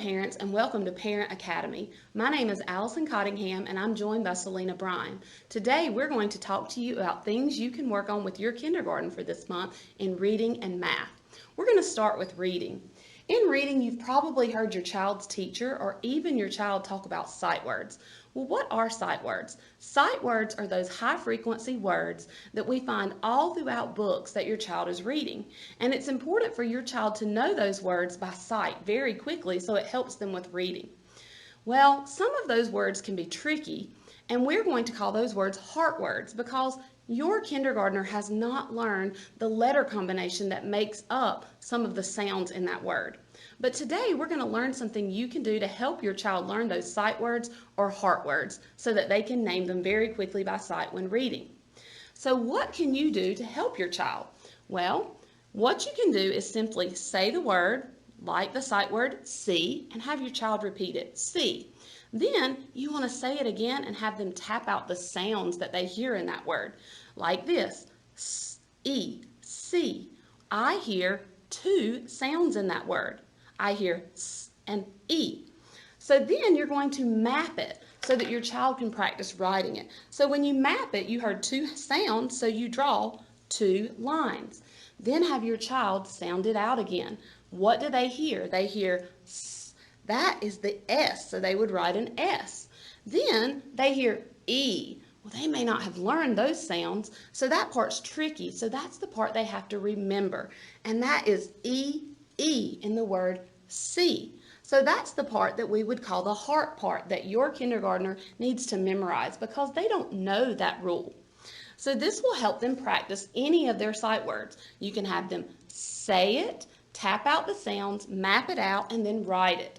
parents, and welcome to Parent Academy. My name is Allison Cottingham, and I'm joined by Selena Bryan. Today, we're going to talk to you about things you can work on with your kindergarten for this month in reading and math. We're going to start with reading. In reading, you've probably heard your child's teacher or even your child talk about sight words. Well, what are sight words? Sight words are those high-frequency words that we find all throughout books that your child is reading. And it's important for your child to know those words by sight very quickly so it helps them with reading. Well, some of those words can be tricky, and we're going to call those words heart words because your kindergartner has not learned the letter combination that makes up some of the sounds in that word. But today we're going to learn something you can do to help your child learn those sight words or heart words so that they can name them very quickly by sight when reading. So what can you do to help your child? Well, what you can do is simply say the word, like the sight word see, and have your child repeat it, see. Then you want to say it again and have them tap out the sounds that they hear in that word, like this, S-E, see. I hear two sounds in that word. I hear S and E. So then you're going to map it so that your child can practice writing it. So when you map it, you heard two sounds, so you draw two lines. Then have your child sound it out again. What do they hear? They hear S. That is the S, so they would write an S. Then they hear E. Well, they may not have learned those sounds, so that part's tricky. So that's the part they have to remember, and that is E, E in the word see. So that's the part that we would call the heart part that your kindergartner needs to memorize because they don't know that rule. So this will help them practice any of their sight words. You can have them say it, tap out the sounds, map it out, and then write it.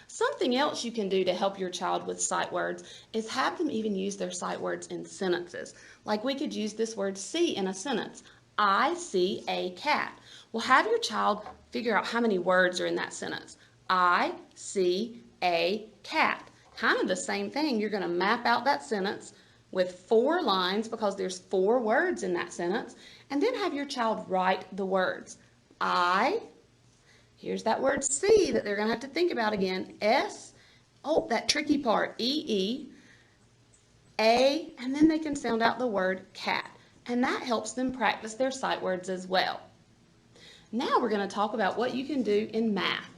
Something else you can do to help your child with sight words is have them even use their sight words in sentences. Like we could use this word see in a sentence. I see a cat. Well, have your child figure out how many words are in that sentence. I see a cat. Kind of the same thing. You're going to map out that sentence with 4 lines because there's 4 words in that sentence, and then have your child write the words. Here's that word see that they're going to have to think about again. S, oh, that tricky part, E-E, A, and then they can sound out the word cat. And that helps them practice their sight words as well. Now we're going to talk about what you can do in math.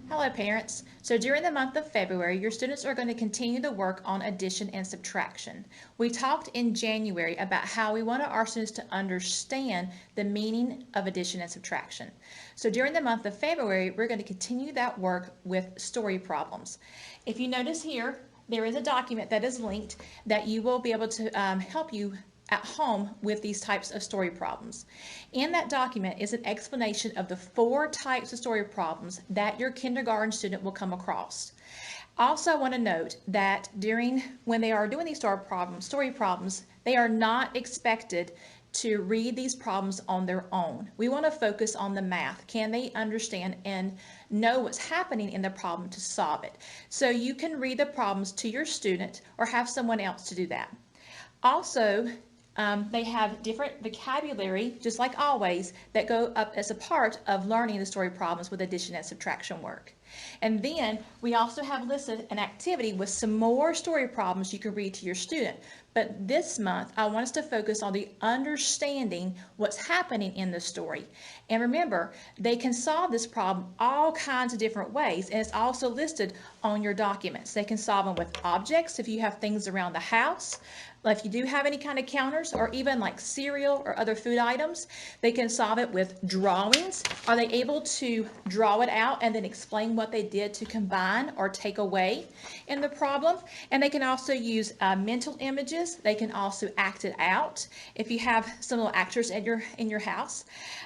Hello parents. So during the month of February, your students are going to continue to work on addition and subtraction. We talked in January about how we wanted our students to understand the meaning of addition and subtraction. So during the month of February, we're going to continue that work with story problems. If you notice here, there is a document that is linked that you will be able to help you at home with these types of story problems. In that document is an explanation of the 4 types of story problems that your kindergarten student will come across. Also, I want to note that when they are doing these story problems, they are not expected to read these problems on their own. We want to focus on the math. Can they understand and know what's happening in the problem to solve it? So you can read the problems to your student or have someone else to do that. Also, they have different vocabulary, just like always, that go up as a part of learning the story problems with addition and subtraction work. And then we also have listed an activity with some more story problems you can read to your student. But this month, I want us to focus on the understanding what's happening in the story. And remember, they can solve this problem all kinds of different ways, and it's also listed on your documents. They can solve them with objects if you have things around the house. If you do have any kind of counters or even like cereal or other food items, they can solve it with drawings. Are they able to draw it out and then explain what they did to combine or take away in the problem? And they can also use mental images. They can also act it out if you have some little actors in your house.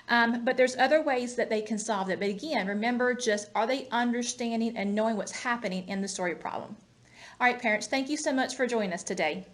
But there's other ways that they can solve it. But again, remember, just are they understanding and knowing what's happening in the story problem? All right, parents, thank you so much for joining us today.